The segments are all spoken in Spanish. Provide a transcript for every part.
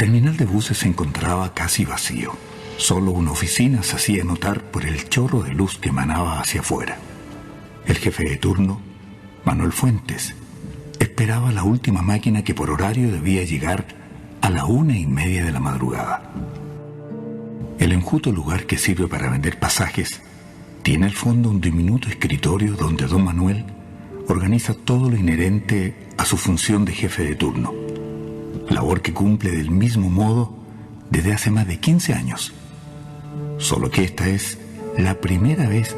terminal de buses se encontraba casi vacío. Solo una oficina se hacía notar por el chorro de luz que emanaba hacia afuera. El jefe de turno, Manuel Fuentes, esperaba la última máquina que por horario debía llegar a la 1:30 de la madrugada. El enjuto lugar que sirve para vender pasajes tiene al fondo un diminuto escritorio donde don Manuel organiza todo lo inherente a su función de jefe de turno, labor que cumple del mismo modo desde hace más de 15 años, solo que esta es la primera vez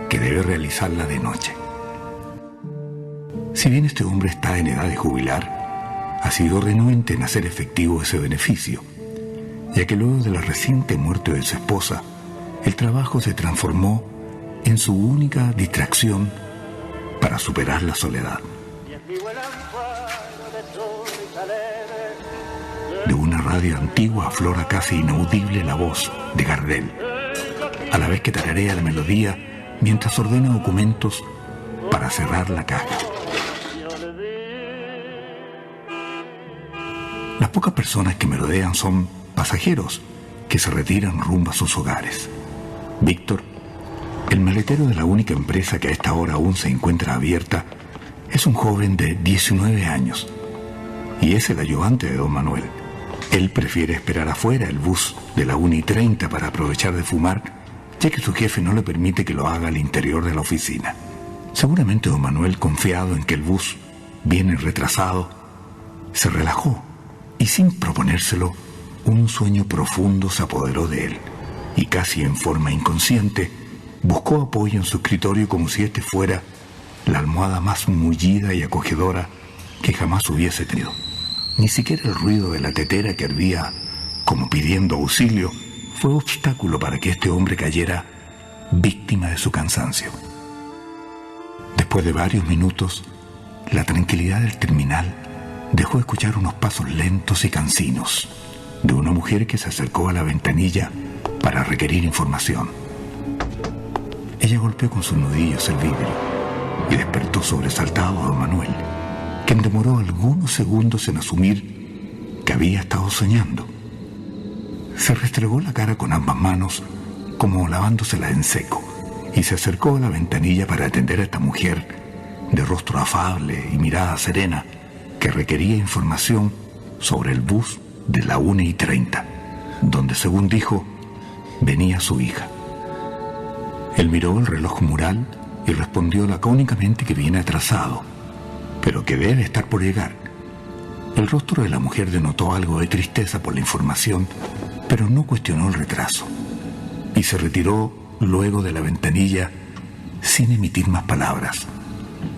que debe realizarla de noche. Si bien este hombre está en edad de jubilar, ha sido renuente en hacer efectivo ese beneficio, ya que luego de la reciente muerte de su esposa, el trabajo se transformó en su única distracción para superar la soledad. De una radio antigua aflora casi inaudible la voz de Gardel, a la vez que tararea la melodía mientras ordena documentos para cerrar la caja. Las pocas personas que me rodean son pasajeros que se retiran rumbo a sus hogares. Víctor, el maletero de la única empresa que a esta hora aún se encuentra abierta, es un joven de 19 años y es el ayudante de don Manuel. Él prefiere esperar afuera el bus de la 1:30 para aprovechar de fumar, ya que su jefe no le permite que lo haga al interior de la oficina. Seguramente don Manuel, confiado en que el bus viene retrasado, se relajó y sin proponérselo, un sueño profundo se apoderó de él y casi en forma inconsciente buscó apoyo en su escritorio como si este fuera la almohada más mullida y acogedora que jamás hubiese tenido. Ni siquiera el ruido de la tetera que hervía como pidiendo auxilio fue obstáculo para que este hombre cayera víctima de su cansancio. Después de varios minutos, la tranquilidad del terminal dejó escuchar unos pasos lentos y cansinos de una mujer que se acercó a la ventanilla para requerir información. Ella golpeó con sus nudillos el vidrio y despertó sobresaltado a don Manuel, quien demoró algunos segundos en asumir que había estado soñando. Se restregó la cara con ambas manos, como lavándosela en seco, y se acercó a la ventanilla para atender a esta mujer de rostro afable y mirada serena, que requería información sobre el bus de la 1:30, donde, según dijo, venía su hija. Él miró el reloj mural y respondió lacónicamente que viene atrasado, pero que debe estar por llegar. El rostro de la mujer denotó algo de tristeza por la información, pero no cuestionó el retraso, y se retiró luego de la ventanilla sin emitir más palabras.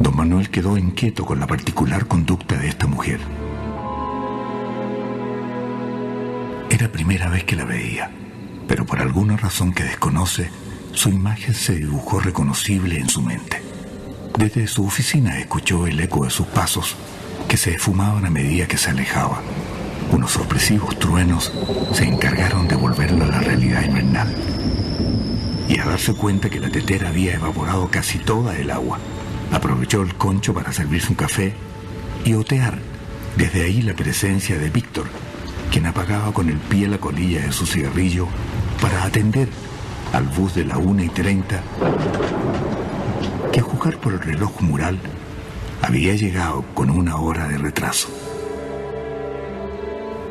Don Manuel quedó inquieto con la particular conducta de esta mujer. Era primera vez que la veía, pero por alguna razón que desconoce, su imagen se dibujó reconocible en su mente. Desde su oficina escuchó el eco de sus pasos que se esfumaban a medida que se alejaba. Unos sorpresivos truenos se encargaron de volverlo a la realidad invernal. Y al darse cuenta que la tetera había evaporado casi toda el agua, aprovechó el concho para servirse un café y otear desde ahí la presencia de Víctor, quien apagaba con el pie la colilla de su cigarrillo para atender al bus de la 1:30, que a juzgar por el reloj mural había llegado con 1 hora de retraso.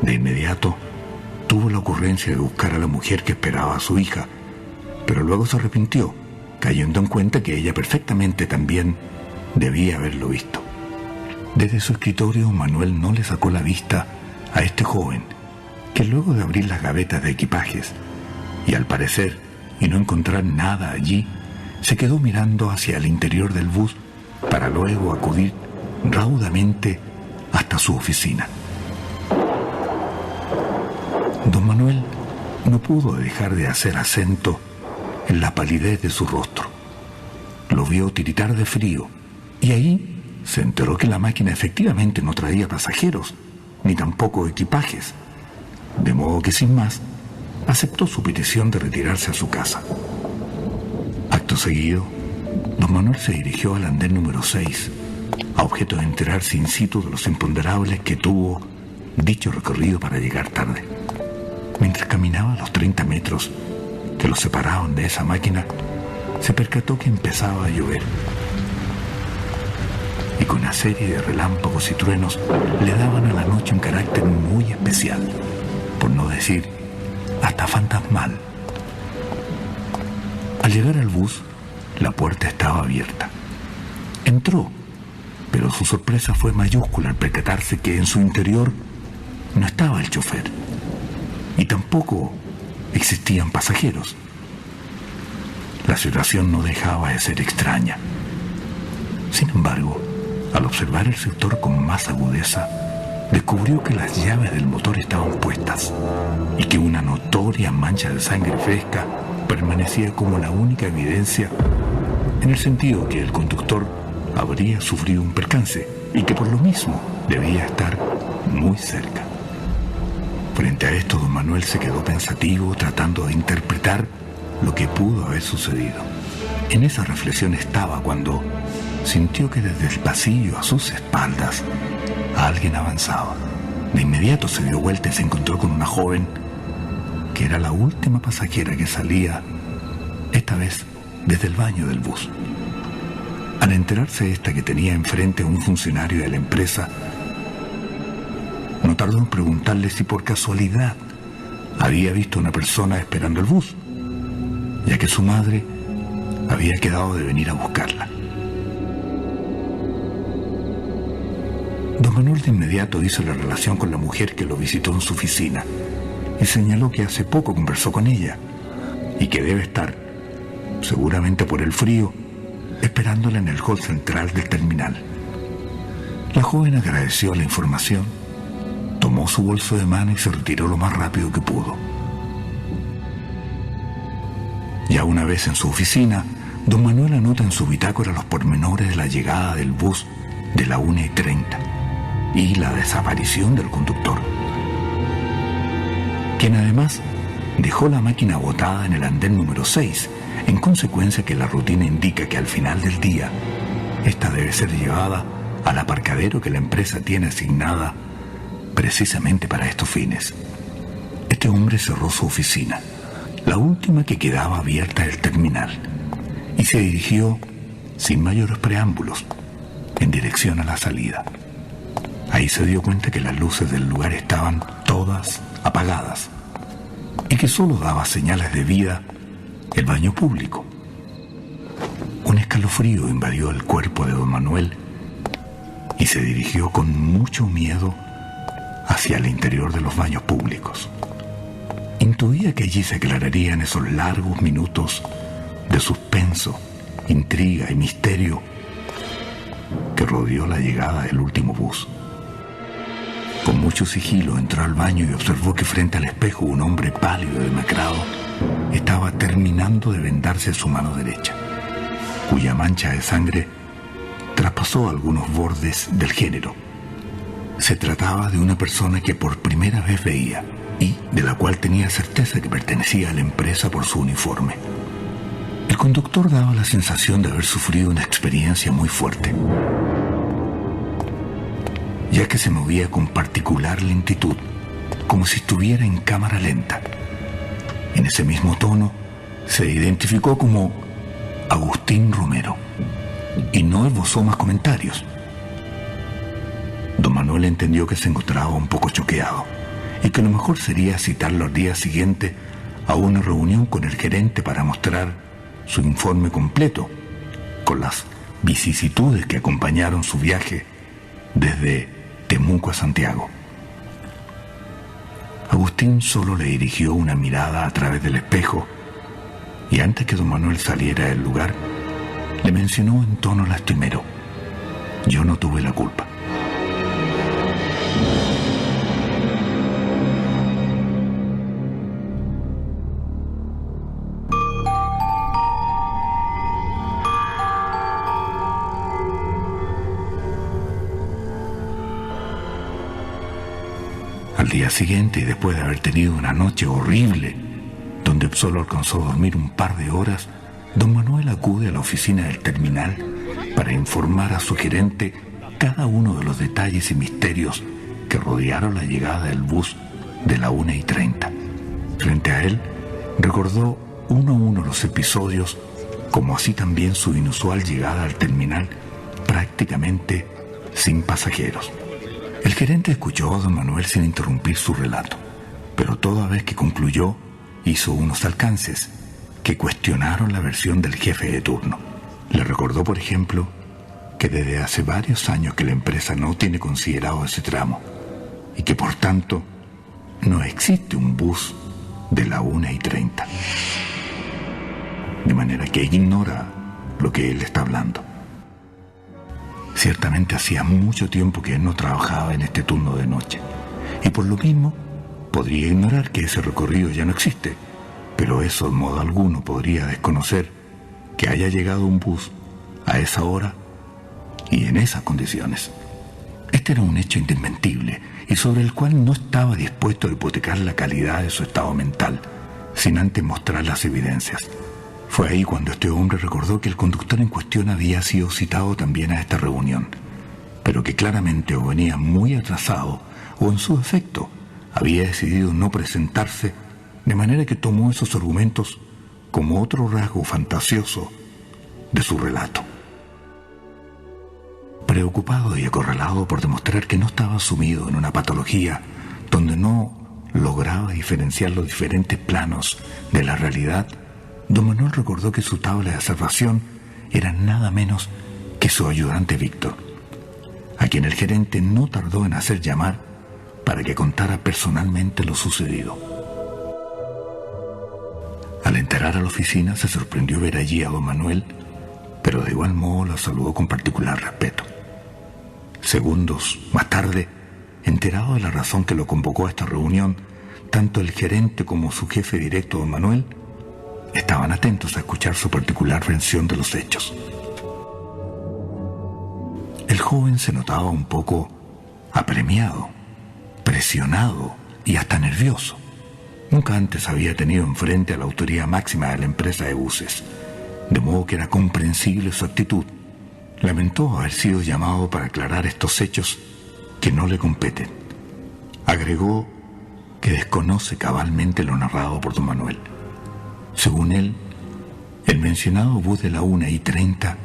De inmediato tuvo la ocurrencia de buscar a la mujer que esperaba a su hija, pero luego se arrepintió, cayendo en cuenta que ella perfectamente también debía haberlo visto. Desde su escritorio, Manuel no le sacó la vista a este joven, que luego de abrir las gavetas de equipajes y al parecer y no encontrar nada allí, se quedó mirando hacia el interior del bus para luego acudir raudamente hasta su oficina. Don Manuel no pudo dejar de hacer acento en la palidez de su rostro. Lo vio tiritar de frío y ahí se enteró que la máquina efectivamente no traía pasajeros, ni tampoco equipajes, de modo que sin más aceptó su petición de retirarse a su casa. Acto seguido, don Manuel se dirigió al andén número 6, a objeto de enterarse in situ de los imponderables que tuvo dicho recorrido para llegar tarde. Mientras caminaba los 30 metros que lo separaban de esa máquina, se percató que empezaba a llover. Y con una serie de relámpagos y truenos le daban a la noche un carácter muy especial, por no decir hasta fantasmal. Al llegar al bus, la puerta estaba abierta. Entró, pero su sorpresa fue mayúscula al percatarse que en su interior no estaba el chofer y tampoco existían pasajeros. La situación no dejaba de ser extraña. Sin embargo, al observar el sector con más agudeza, descubrió que las llaves del motor estaban puestas y que una notoria mancha de sangre fresca permanecía como la única evidencia, en el sentido que el conductor habría sufrido un percance y que por lo mismo debía estar muy cerca. Frente a esto, don Manuel se quedó pensativo, tratando de interpretar lo que pudo haber sucedido. En esa reflexión estaba cuando sintió que desde el pasillo a sus espaldas alguien avanzaba. De inmediato se dio vuelta y se encontró con una joven que era la última pasajera que salía, esta vez desde el baño del bus. Al enterarse esta que tenía enfrente a un funcionario de la empresa, no tardó en preguntarle si por casualidad había visto a una persona esperando el bus, ya que su madre había quedado de venir a buscarla. Don Manuel de inmediato hizo la relación con la mujer que lo visitó en su oficina y señaló que hace poco conversó con ella y que debe estar, seguramente por el frío, esperándola en el hall central del terminal. La joven agradeció la información, tomó su bolso de mano y se retiró lo más rápido que pudo. Ya una vez en su oficina, don Manuel anota en su bitácora los pormenores de la llegada del bus de la 1:30 y la desaparición del conductor, quien además dejó la máquina botada en el andén número 6, en consecuencia que la rutina indica que al final del día esta debe ser llevada al aparcadero que la empresa tiene asignada precisamente para estos fines. Este hombre cerró su oficina, la última que quedaba abierta del terminal, y se dirigió, sin mayores preámbulos, en dirección a la salida. Ahí se dio cuenta que las luces del lugar estaban todas apagadas y que solo daba señales de vida el baño público. Un escalofrío invadió el cuerpo de don Manuel y se dirigió con mucho miedo hacia el interior de los baños públicos. Intuía que allí se aclararían esos largos minutos de suspenso, intriga y misterio que rodeó la llegada del último bus. Con mucho sigilo entró al baño y observó que frente al espejo un hombre pálido y demacrado estaba terminando de vendarse su mano derecha, cuya mancha de sangre traspasó algunos bordes del género. Se trataba de una persona que por primera vez veía y de la cual tenía certeza que pertenecía a la empresa por su uniforme. El conductor daba la sensación de haber sufrido una experiencia muy fuerte, ya que se movía con particular lentitud, como si estuviera en cámara lenta. En ese mismo tono, se identificó como Agustín Romero y no esbozó más comentarios. Don Manuel entendió que se encontraba un poco choqueado y que lo mejor sería citarlo al día siguiente a una reunión con el gerente para mostrar su informe completo, con las vicisitudes que acompañaron su viaje desde Temuco a Santiago. Agustín solo le dirigió una mirada a través del espejo y antes que don Manuel saliera del lugar, le mencionó en tono lastimero: yo no tuve la culpa. Al día siguiente, y después de haber tenido una noche horrible, donde solo alcanzó a dormir un par de horas, don Manuel acude a la oficina del terminal para informar a su gerente cada uno de los detalles y misterios que rodearon la llegada del bus de la 1:30. Frente a él, recordó uno a uno los episodios, como así también su inusual llegada al terminal prácticamente sin pasajeros. El gerente escuchó a don Manuel sin interrumpir su relato, pero toda vez que concluyó, hizo unos alcances que cuestionaron la versión del jefe de turno. Le recordó, por ejemplo, que desde hace varios años que la empresa no tiene considerado ese tramo y que por tanto no existe un bus de la 1:30. De manera que ignora lo que él está hablando. Ciertamente hacía mucho tiempo que él no trabajaba en este turno de noche, y por lo mismo podría ignorar que ese recorrido ya no existe, pero eso en modo alguno podría desconocer que haya llegado un bus a esa hora y en esas condiciones. Este era un hecho indesmentible y sobre el cual no estaba dispuesto a hipotecar la calidad de su estado mental, sin antes mostrar las evidencias. Fue ahí cuando este hombre recordó que el conductor en cuestión había sido citado también a esta reunión, pero que claramente o venía muy atrasado o en su defecto había decidido no presentarse, de manera que tomó esos argumentos como otro rasgo fantasioso de su relato. Preocupado y acorralado por demostrar que no estaba sumido en una patología donde no lograba diferenciar los diferentes planos de la realidad, don Manuel recordó que su tabla de salvación era nada menos que su ayudante Víctor, a quien el gerente no tardó en hacer llamar para que contara personalmente lo sucedido. Al entrar a la oficina se sorprendió ver allí a don Manuel, pero de igual modo lo saludó con particular respeto. Segundos más tarde, enterado de la razón que lo convocó a esta reunión, tanto el gerente como su jefe directo, don Manuel, estaban atentos a escuchar su particular versión de los hechos. El joven se notaba un poco apremiado, presionado y hasta nervioso. Nunca antes había tenido enfrente a la autoridad máxima de la empresa de buses, de modo que era comprensible su actitud. Lamentó haber sido llamado para aclarar estos hechos que no le competen. Agregó que desconoce cabalmente lo narrado por don Manuel. Según él, el mencionado bus de la 1:30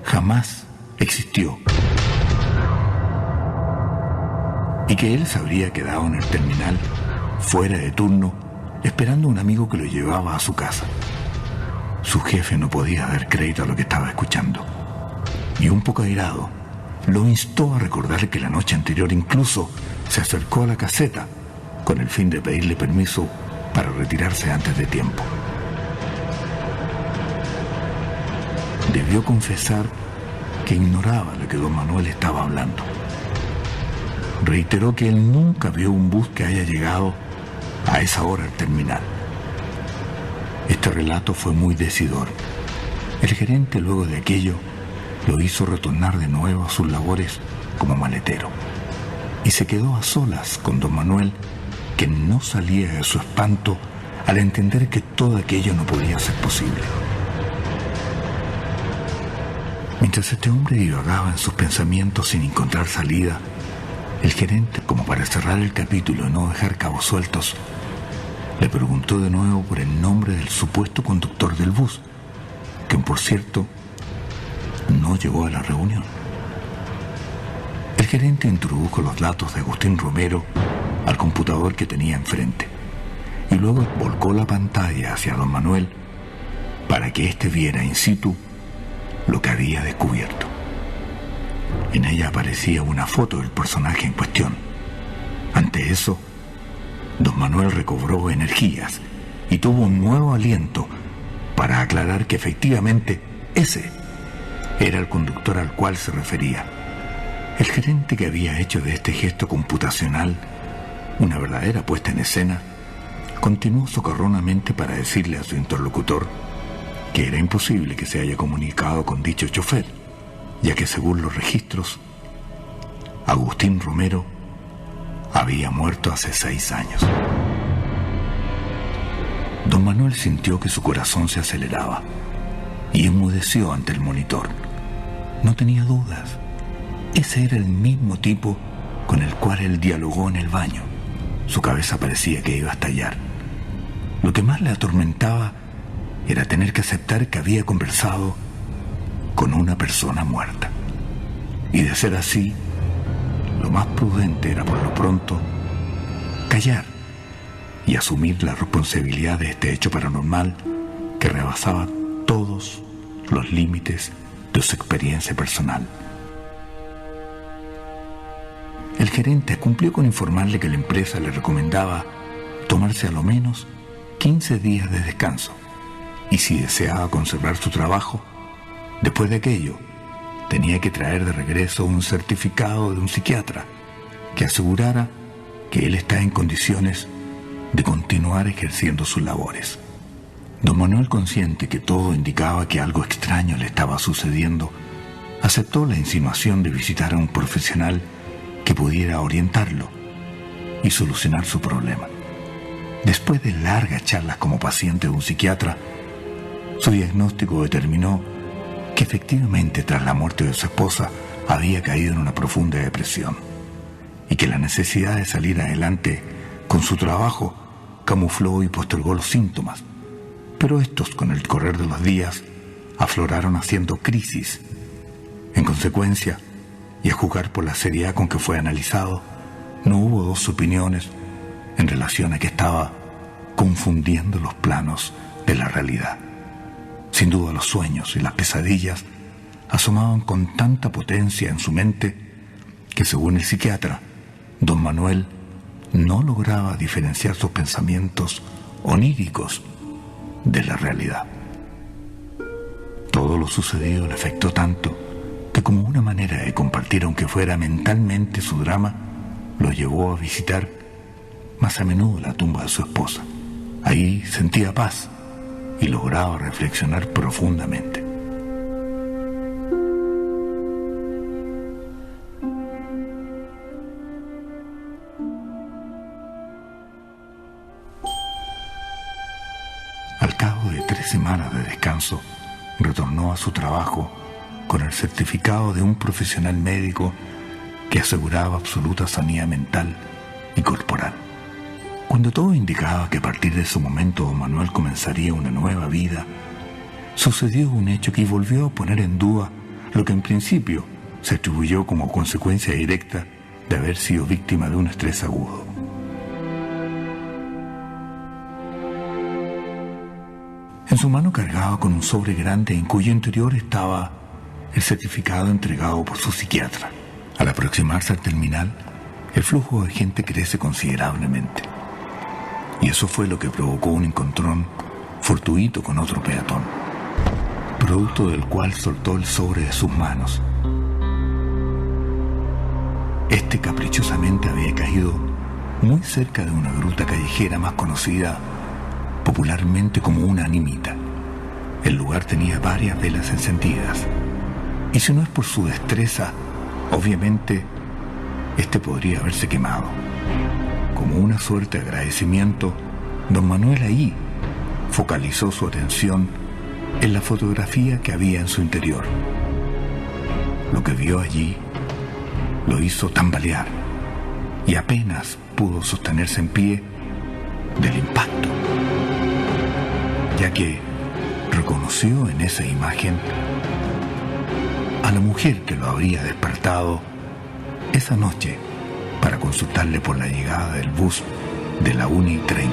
jamás existió y que él se habría quedado en el terminal fuera de turno esperando a un amigo que lo llevaba a su casa. Su jefe no podía dar crédito a lo que estaba escuchando y un poco airado lo instó a recordar que la noche anterior incluso se acercó a la caseta con el fin de pedirle permiso para retirarse antes de tiempo. Debió confesar que ignoraba lo que don Manuel estaba hablando. Reiteró que él nunca vio un bus que haya llegado a esa hora al terminal. Este relato fue muy decidor. El gerente, luego de aquello, lo hizo retornar de nuevo a sus labores como maletero y se quedó a solas con don Manuel, que no salía de su espanto al entender que todo aquello no podía ser posible. Mientras este hombre divagaba en sus pensamientos sin encontrar salida, el gerente, como para cerrar el capítulo y no dejar cabos sueltos, le preguntó de nuevo por el nombre del supuesto conductor del bus, que por cierto no llegó a la reunión. El gerente introdujo los datos de Agustín Romero al computador que tenía enfrente y luego volcó la pantalla hacia don Manuel para que éste viera in situ lo que había descubierto. En ella aparecía una foto del personaje en cuestión. Ante eso, don Manuel recobró energías y tuvo un nuevo aliento para aclarar que efectivamente ese era el conductor al cual se refería. El gerente, que había hecho de este gesto computacional una verdadera puesta en escena, continuó socarronamente para decirle a su interlocutor que era imposible que se haya comunicado con dicho chofer, ya que según los registros, Agustín Romero había muerto hace 6 años. Don Manuel sintió que su corazón se aceleraba y enmudeció ante el monitor. No tenía dudas. Ese era el mismo tipo con el cual él dialogó en el baño. Su cabeza parecía que iba a estallar. Lo que más le atormentaba era tener que aceptar que había conversado con una persona muerta. Y de ser así, lo más prudente era por lo pronto callar y asumir la responsabilidad de este hecho paranormal que rebasaba todos los límites de su experiencia personal. El gerente cumplió con informarle que la empresa le recomendaba tomarse a lo menos 15 días de descanso, y si deseaba conservar su trabajo, después de aquello, tenía que traer de regreso un certificado de un psiquiatra que asegurara que él está en condiciones de continuar ejerciendo sus labores. Don Manuel, consciente que todo indicaba que algo extraño le estaba sucediendo, aceptó la insinuación de visitar a un profesional que pudiera orientarlo y solucionar su problema. Después de largas charlas como paciente de un psiquiatra, su diagnóstico determinó que efectivamente tras la muerte de su esposa había caído en una profunda depresión y que la necesidad de salir adelante con su trabajo camufló y postergó los síntomas, pero estos con el correr de los días afloraron haciendo crisis. En consecuencia, y a juzgar por la seriedad con que fue analizado, no hubo dos opiniones en relación a que estaba confundiendo los planos de la realidad. Sin duda los sueños y las pesadillas asomaban con tanta potencia en su mente que, según el psiquiatra, don Manuel no lograba diferenciar sus pensamientos oníricos de la realidad. Todo lo sucedido le afectó tanto que, como una manera de compartir aunque fuera mentalmente su drama, lo llevó a visitar más a menudo la tumba de su esposa. Ahí sentía paz y lograba reflexionar profundamente. Al cabo de 3 semanas de descanso, retornó a su trabajo con el certificado de un profesional médico que aseguraba absoluta sanidad mental y corporal. Cuando todo indicaba que a partir de ese momento don Manuel comenzaría una nueva vida, sucedió un hecho que volvió a poner en duda lo que en principio se atribuyó como consecuencia directa de haber sido víctima de un estrés agudo. En su mano cargaba con un sobre grande en cuyo interior estaba el certificado entregado por su psiquiatra. Al aproximarse al terminal, el flujo de gente crece considerablemente. Y eso fue lo que provocó un encontrón fortuito con otro peatón, producto del cual soltó el sobre de sus manos. Este caprichosamente había caído muy cerca de una gruta callejera más conocida popularmente como una animita. El lugar tenía varias velas encendidas, y si no es por su destreza, obviamente este podría haberse quemado. Como una suerte de agradecimiento, don Manuel ahí focalizó su atención en la fotografía que había en su interior. Lo que vio allí lo hizo tambalear y apenas pudo sostenerse en pie del impacto, ya que reconoció en esa imagen a la mujer que lo habría despertado esa noche para consultarle por la llegada del bus de la 1:30.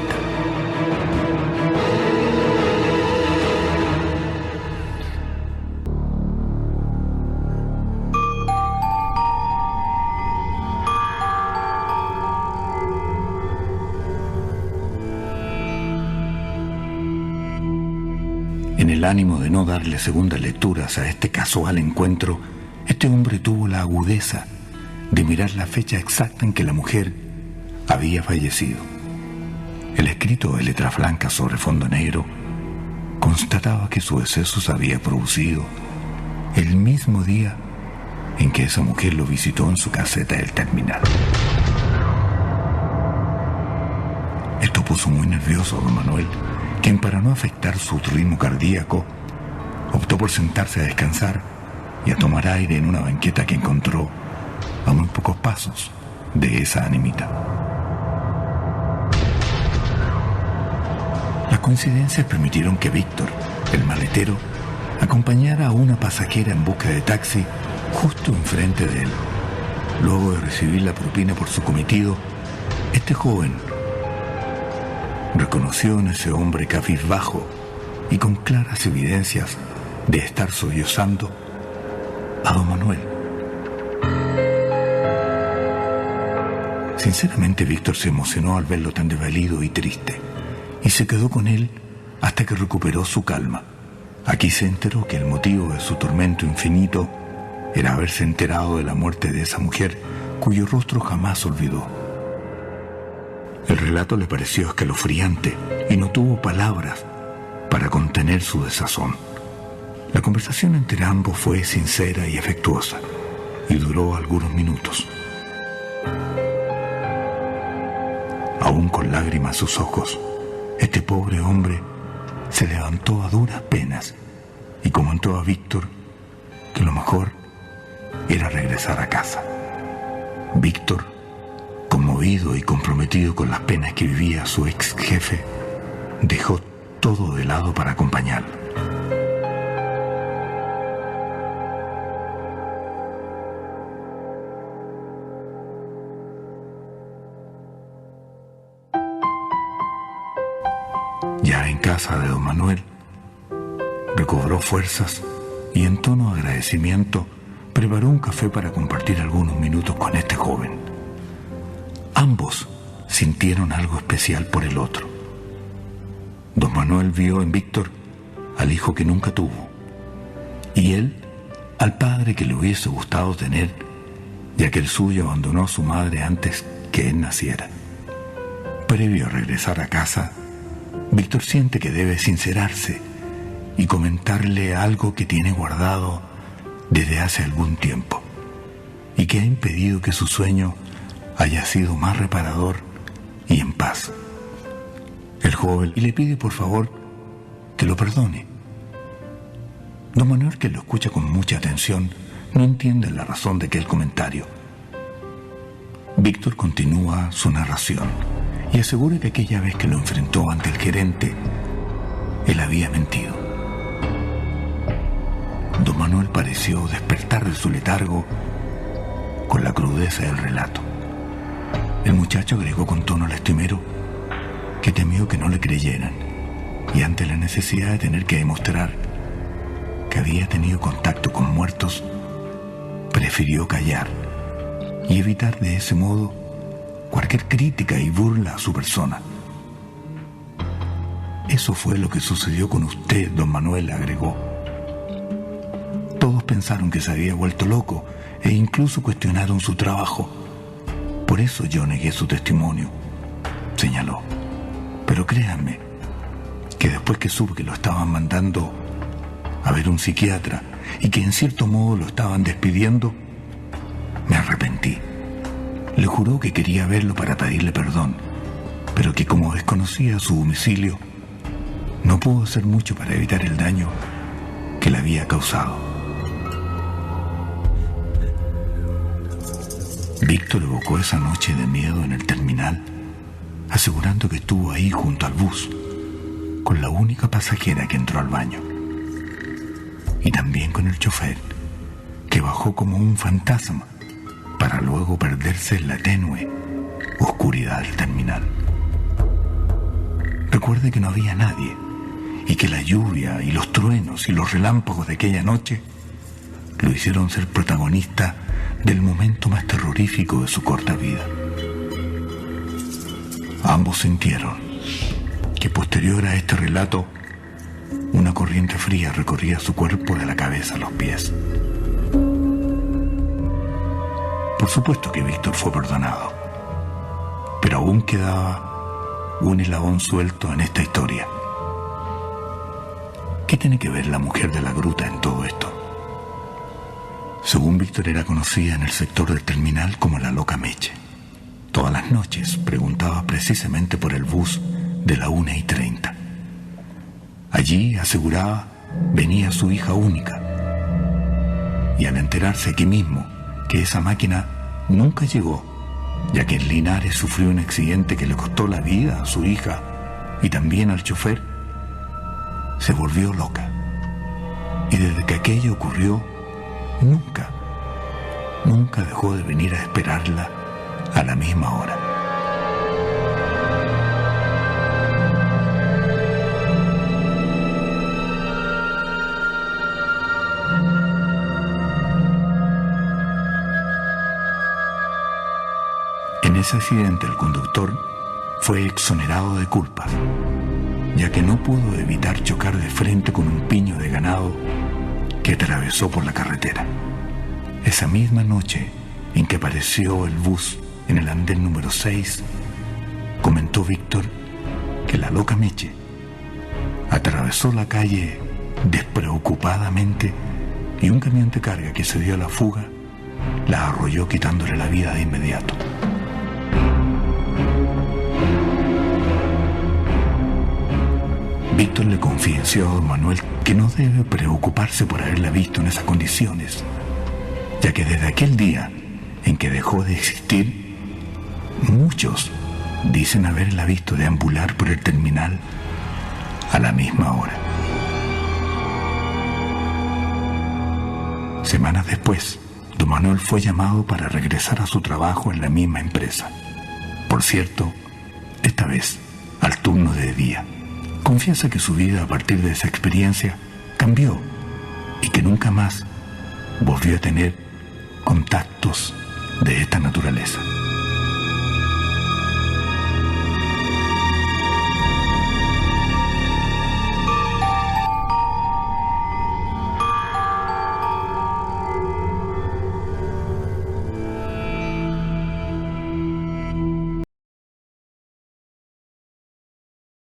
En el ánimo de no darle segundas lecturas a este casual encuentro, este hombre tuvo la agudeza de mirar la fecha exacta en que la mujer había fallecido. El escrito de letras blancas sobre fondo negro constataba que su deceso se había producido el mismo día en que esa mujer lo visitó en su caseta del terminal. Esto puso muy nervioso a don Manuel, quien, para no afectar su ritmo cardíaco, optó por sentarse a descansar y a tomar aire en una banqueta que encontró a muy pocos pasos de esa animita. Las coincidencias permitieron que Víctor, el maletero, acompañara a una pasajera en busca de taxi justo enfrente de él. Luego de recibir la propina por su cometido, este joven reconoció en ese hombre cabizbajo y con claras evidencias de estar sollozando a don Manuel. Sinceramente, Víctor se emocionó al verlo tan desvalido y triste, y se quedó con él hasta que recuperó su calma. Aquí se enteró que el motivo de su tormento infinito era haberse enterado de la muerte de esa mujer cuyo rostro jamás olvidó. El relato le pareció escalofriante y no tuvo palabras para contener su desazón. La conversación entre ambos fue sincera y afectuosa y duró algunos minutos. Aún con lágrimas en sus ojos, este pobre hombre se levantó a duras penas y comentó a Víctor que lo mejor era regresar a casa. Víctor, conmovido y comprometido con las penas que vivía su ex jefe, dejó todo de lado para acompañarlo. Ya en casa de don Manuel, recobró fuerzas y en tono de agradecimiento preparó un café para compartir algunos minutos con este joven. Ambos sintieron algo especial por el otro. Don Manuel vio en Víctor al hijo que nunca tuvo, y él al padre que le hubiese gustado tener, ya que el suyo abandonó a su madre antes que él naciera. Previo a regresar a casa, Víctor siente que debe sincerarse y comentarle algo que tiene guardado desde hace algún tiempo y que ha impedido que su sueño haya sido más reparador y en paz. El joven le pide por favor que lo perdone. Don Manuel, que lo escucha con mucha atención, no entiende la razón de aquel comentario. Víctor continúa su narración y asegura que aquella vez que lo enfrentó ante el gerente, él había mentido. Don Manuel pareció despertar de su letargo con la crudeza del relato. El muchacho agregó con tono lastimero que temió que no le creyeran y ante la necesidad de tener que demostrar que había tenido contacto con muertos, prefirió callar y evitar de ese modo cualquier crítica y burla a su persona. Eso fue lo que sucedió con usted, don Manuel, agregó. Todos pensaron que se había vuelto loco e incluso cuestionaron su trabajo. Por eso yo negué su testimonio, señaló. Pero créanme, que después que supe que lo estaban mandando a ver un psiquiatra y que en cierto modo lo estaban despidiendo, me arrepentí. Le juró que quería verlo para pedirle perdón, pero que como desconocía su domicilio, no pudo hacer mucho para evitar el daño que le había causado. Víctor evocó esa noche de miedo en el terminal, asegurando que estuvo ahí junto al bus, con la única pasajera que entró al baño, y también con el chofer, que bajó como un fantasma, para luego perderse en la tenue oscuridad del terminal. Recuerde que no había nadie y que la lluvia y los truenos y los relámpagos de aquella noche lo hicieron ser protagonista del momento más terrorífico de su corta vida. Ambos sintieron que posterior a este relato, una corriente fría recorría su cuerpo de la cabeza a los pies. Por supuesto que Víctor fue perdonado, pero aún quedaba un eslabón suelto en esta historia. ¿Qué tiene que ver la mujer de la gruta en todo esto? Según Víctor, era conocida en el sector del terminal como la Loca Meche. Todas las noches preguntaba precisamente por el bus de la 1:30. Allí, aseguraba, venía su hija única. Y al enterarse aquí mismo que esa máquina nunca llegó ya que en Linares sufrió un accidente que le costó la vida a su hija y también al chofer, se volvió loca. Y desde que aquello ocurrió, nunca dejó de venir a esperarla a la misma hora. En ese accidente el conductor fue exonerado de culpa, ya que no pudo evitar chocar de frente con un piño de ganado que atravesó por la carretera. Esa misma noche en que apareció el bus en el andén número 6, comentó Víctor que la loca Meche atravesó la calle despreocupadamente y un camión de carga que se dio a la fuga la arrolló quitándole la vida de inmediato. Víctor le confidenció a don Manuel que no debe preocuparse por haberla visto en esas condiciones, ya que desde aquel día en que dejó de existir, muchos dicen haberla visto deambular por el terminal a la misma hora. Semanas después, don Manuel fue llamado para regresar a su trabajo en la misma empresa. Por cierto, esta vez al turno de día. Confiesa que su vida a partir de esa experiencia cambió y que nunca más volvió a tener contactos de esta naturaleza.